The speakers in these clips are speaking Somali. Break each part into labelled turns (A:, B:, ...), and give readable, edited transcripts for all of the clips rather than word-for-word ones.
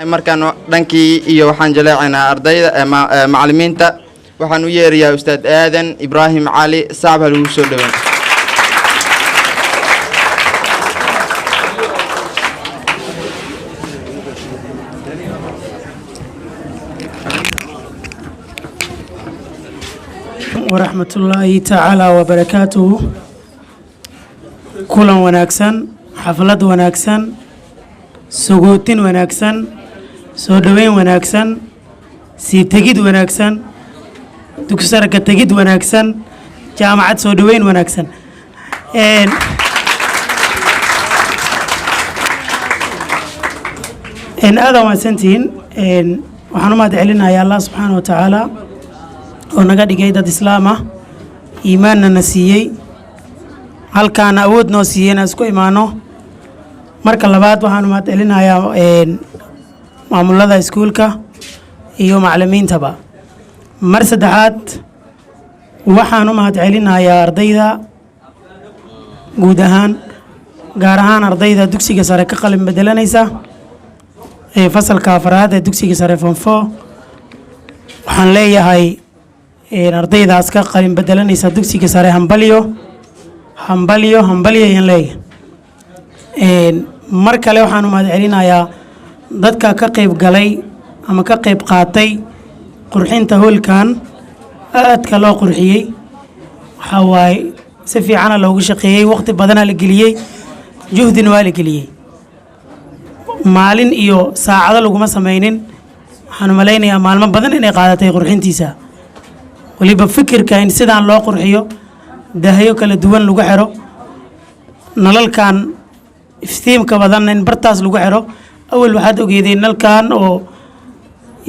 A: markaan dhankii iyo waxaan jaleecaynaa ardayda macallimiinta waxaan u yeerayaa ustaad aadan ibraahim cali sacab ha lagu soo dhawaan
B: ورحمة الله تعالى وبركاته كلا وناكسن حفلات وناكسن سقوطين وناكسن سودوين وناكسن سيتجد وناكسن دكتور كتجد وناكسن جامعة سودوين وناكسن إن هذا ما سنتين وحنا ما دعلنا يا الله سبحانه وتعالى ونقد جيدة إسلام إيماننا نسيي هل كان أود نسيي نسكو إيمانه مركز لبعض وحنا ما دعلنا يا معمول هذا سكولك iyo macallimiintaba mar saddexaad waxaan u mahadcelinayaa ardayda guud ahaan gaar ahaan ardayda dugsiga sare ka qalin bedelanaysa ee fasalka afraad ee dugsiga sare form 4 waxaan leeyahay ardaydaas ka qalin bedelanaysa dugsiga sare hambalyo ayaan leeyahay mar kale waxaan u mahadcelinayaa dadka ka qayb galay ama ka qayb qaatay qurxinta hoolkan aadka loo qurxiyay waxa waay si fiican loogu shaqeeyay waqti badan la geliyay juhdina waa la geliyay maalin iyo saacado laguma sameeynin waxaan maleynayaa maalmo badan inay qaadatay qurxintiisa waliba fikirka in sidaan loo qurxiyo dahayo kala duwan lagu xiro nalalkan iftiimka badan in bartaas lagu xiro awal waxaad ogeedeen nalkan oo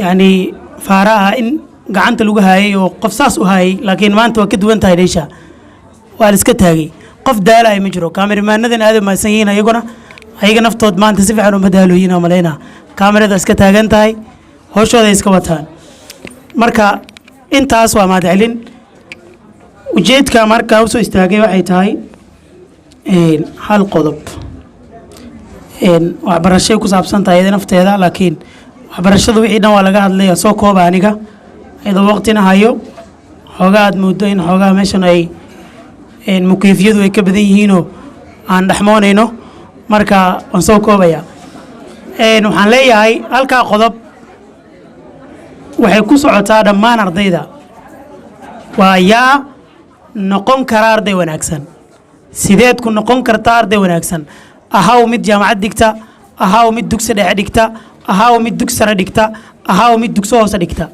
B: يعني فارها إن قعنت لوجهاي وقفصاص وهاي لكن ما أنت وكد وأنت هيديشة والسكت هاي قف دالا يمجرو كاميرا ما ندن هذا ما سيينا يقولنا هيجي نفترض ما أنت سيف عنهم بدالو هنا وملينا كاميرا ده سكت هاي أنت هاي هوش هذا يسكوتان مركا أنت أسوأ ما تعلن وجيت كمركا وسو استاجي واحد هاي حال قضب وعبر الشيء كوساب سنتا هذا نفط هذا لكن waxbarashadu wixii dhan waa laga hadlayaa soo kooba aniga iyadoo waqtina hayo xoogaa aad muddo in xoogaa meeshan ay mukeefiyadu ay ka badan yihiinoo aan dhexmoonayno marka waan soo koobaya waxaan leeyahay halkaa qodob waxay ku socotaa dhammaan ardayda waa yaa noqon kara arday wanaagsan sideed ku noqon kartaa arday wanaagsan ahaw mid jaamacad dhigta ahaw mid dugsi dhexe dhigta ahaw mid dugsi sare dhigta ahaw mid dugsi hoose dhigta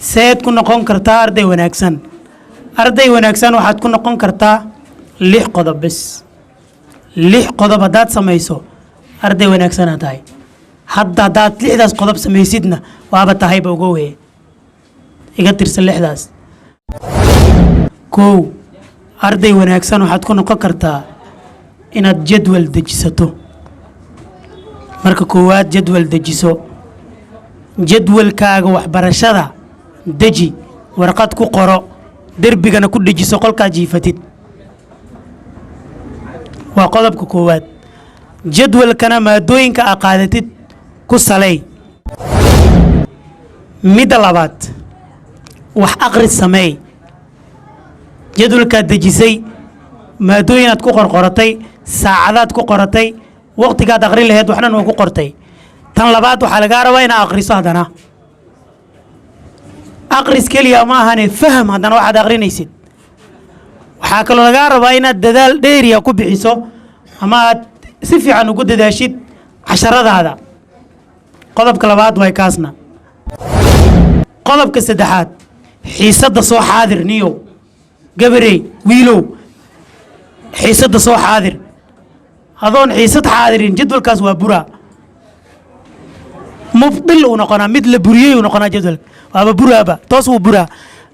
B: seed ku noqon kartaa arday wanaagsan waxaad ku noqon kartaa 6 qodob bas 6 qodob hadaad samayso arday wanaagsan aad tahay hadaad 6daas qodob samaysidna waaba tahayba ugu weeye iga tirsan 6daas kow arday wanaagsan waxaad ku noqon kartaa inaad jadwal dejisato marka koowaad jadwal dejiso jadwalkaaga waxbarashada deji warqad ku qoro derbigana ku dejiso qolka jiifatid waa qodobka koowaad jadwalkana maadooyinka aad qaadatid ku salay mid labaad wax akhris sameey jadwalka dejisay maadooyinaad ku qorqoratay saacadaad ku qoratay waqtigaad aqrin lahayd waxna noo ku qortay tan labaad waxa laga rabaa inaad aqriso hadana aqris kaliya ma ahane faham hadana waxaad aqrinaysid waxa kale laga rabaa inaad dadaal dheeriya ku bixiso ama aad si fiican ugu dadaashid casharadaada qodobka labaad way kaasna qodobka saddexaad xiisada soo xaadir niyo gabarey wiilow xiisada soo xaadir هذون حيصد حاضرين جدول كاس وبرا مبطل ونقنا مثل بريه ونقنا جدول وابا برا با توسو برا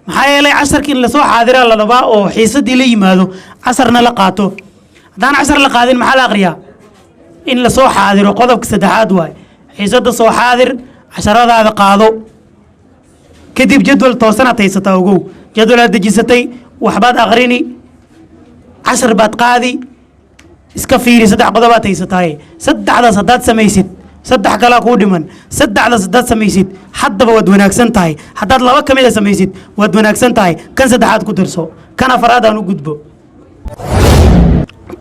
B: maxaa yeelay casharkii la soo xaadira la laba oo xiisadii la yimaado casarna la qaato hadaan casar la qaadin maxaa la aqriyaa in la soo xaadiro qodobka saddexaad waay xiisada soo xaadir casharadaada qaado kadib jadwal toosana taysata ogow jadwal aad dejisatay waxbaad aqrini casar baad qaadi iska fiiri saddex qodob aad taysataay saddexdaas haddaad samaysid saddex kalaa kuu dhiman saddexdaas haddaad samaysid haddaba waad wanaagsan tahay haddaad laba ka mida samaysid waad wanaagsan tahay kan saddexaad ku darso kan afaraad aan u gudbo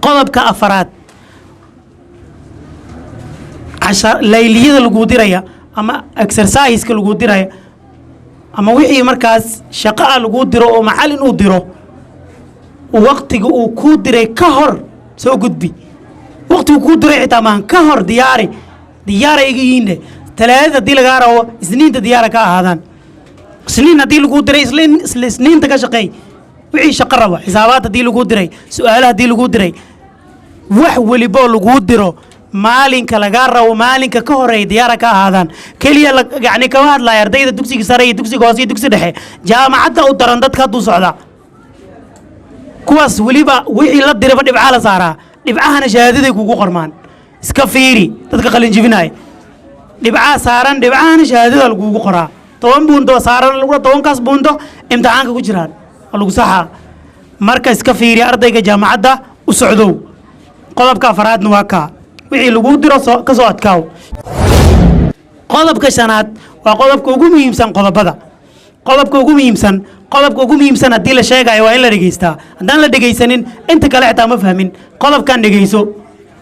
B: qodobka afaraad layliyada lagu diraya ama exercise-ka lagu diraya ama wixii markaas shaqo ah lagu diro oo macallin uu diro waqtiga uu ku diray ka hor soo gudbi waqtigu ku diray xitaa maahan ka hor diyaari iga yiinde talaadada haddii lagaa rabo isniinta diyaara ka ahaadaan isniin haddii lagu diray isla isniinta ka shaqeey wixii shaqo raba xisaabaad haddii lagu diray su-aalo haddii lagu diray wax weliboo lagu diro maalinka lagaa rabo maalinka ka horeeya diyaara ka ahaadaan keliya yani kama hadlaya ardayda dugsiga sare iyo dugsiga hoose iyo dugsi dhexe jaamacadda u daran dadka hadduu socdaa kuwaas weliba wixii la diraba dhibcaa la saaraa dhibcahana shahaadaday kugu qormaan iska fiiri dadka qalin jibinaya dhibcaa saaran dhibcahana shahaadada lagugu qoraa 10 buundo saaran lagu 10kaas buundo imtixaanka ku jiraan lagu saxaa marka iska fiiri ardayga jaamacadda u socdow qodobka afaraadna waa ka wixii lagu diro ka soo adkaaw qodobka shanaad waa qodobka ugu muhiimsan qodobka ugu muhiimsan haddii la sheegayo waa in la dhegaystaa haddaan la dhegaysanin inta kale xitaa ma fahmin qodobkan dhegayso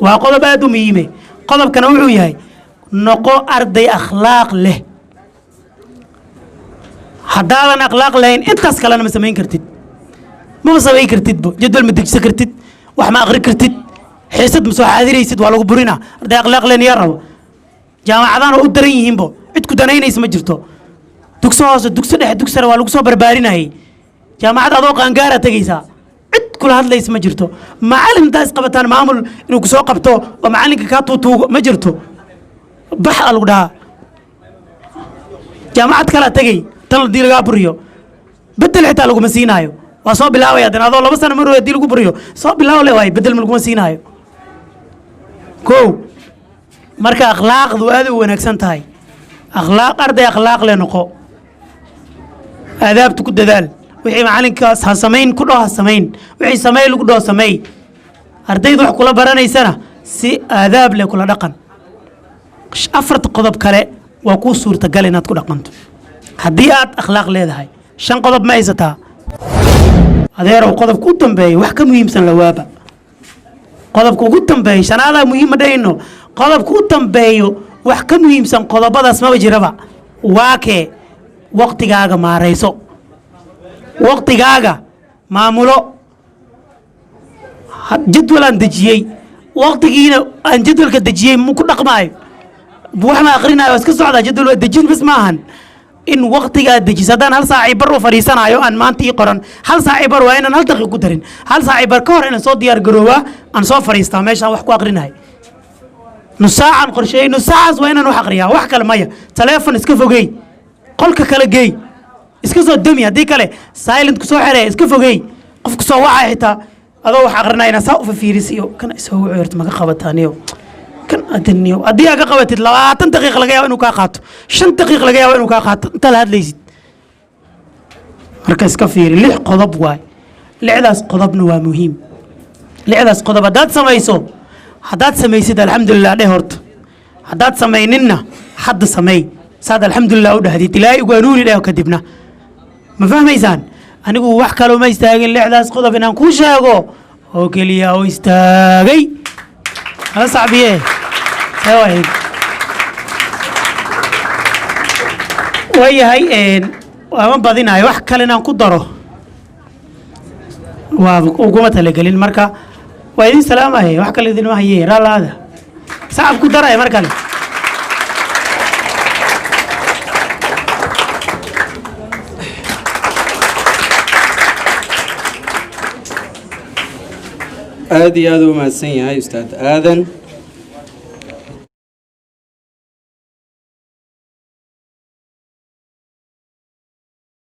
B: waa qodob aad u muhiime qodobkana wuxuu yahay noqo arday akhlaaq leh haddaadan akhlaaq lahayn intaas kalena ma samayn kartid maba samayn kartidba jadwal ma degsan kartid wax ma aqri kartid xiisad ma soo xaadiraysid waa lagu burinaa arday akhlaaq leen yaa rabo jaamacadaana u daran yihiinbo cid ku danaynaysa ma jirto dugsi hoose dugsi dhexe dugsi sare waa lagu soo barbaarinayay jaamacad adoo qaangaara tegaysaa cid kula hadlaysa ma jirto macallin haddaa isqabataan maamul inuu ku soo qabto oo macallinka kaa tuutuugo ma jirto bax aa lagu dhahaa jaamacad kalaa tegay tan haddii lagaa buriyo bedel xitaa laguma siinaayo waa soo bilaabaya dan adoo 2 sano mar haddii lagu buriyo soo bilaaw le waaye bedel ma laguma siinaayo kow marka akhlaaqdu aad u wanaagsan tahay arday akhlaaq le noqo aadaabta ku dadaal wixii macalinkaas ha samayn ku dhaho ha samayn wixii sameey lagu dhaho sameey ardaydu wax kula baranaysana si aadaab leh kula dhaqan afarta qodob kale waa kuu suurtagal inaad ku dhaqanto haddii aad akhlaaq leedahay 5 qodob ma haysataa adeerow qodobka u dambeeya wax ka muhiimsan lawaaba qodobka ugu dambeeya shanaadaa muhiima dhayno qodobka u dambeeyo wax ka muhiimsan qodobadaas maba jiraba waa kee waqtigaaga maarayso waqtigaaga maamulo jadwal aan dejiyey waqtigiina aan jadwalka dejiyey ku dhaqmaayo wax ma aqrinayo iska socdaa jadwal waa dejin bas maahan in waqtigaa dejiso haddaan 1 saac bar u fadhiisanayo aan maanta ii qoran 1 saac bar waa inaan 1 daqiiqo ku darin 1 saac bar ka hor inaan soo diyaar garoobaa aan soo fadhiistaa meeshaan wax ku aqrinahay nus saacan qorsheey nus saacaas waa inaan wax aqriyaa wax kale maya telefoon iska fogey qolka kale geey iska soo dami haddii kale silent ku soo xiree iska fogey qofku soo wacay xitaa adoo wax aqrinayna saa u fiirisiyo kan soo wuxuu maga qabataaniyo kan adniyo haddii aad ka qabatid 20 daqiiqo laga yaabo inuu kaa qaato 5 daqiiqo laga yaabo inuu kaa qaato inta la hadlaysid marka iska fiiri 6 qodob waay 6daas qodobna waa muhiim 6daas qodob haddaad samaysid alxamdulilah dheh horta haddaad samayninna hadda sameey saad alxamdulilah u dhahdid ilaahay ugu hanuuni dheh kadibna ma fahmaysaan anigu wax kaloo ma istaagin 6daas qodob inaan kuu sheego oo keliya oo istaagay hala sacbiye waayahay waama badinayo wax kale inaan ku daro waa uguma talagelin marka waa idin salaamaya wax kale idinma haye raalaada sacab ku daraya mar kale
C: aad iyo aad u mahadsan yahay ustaad aadan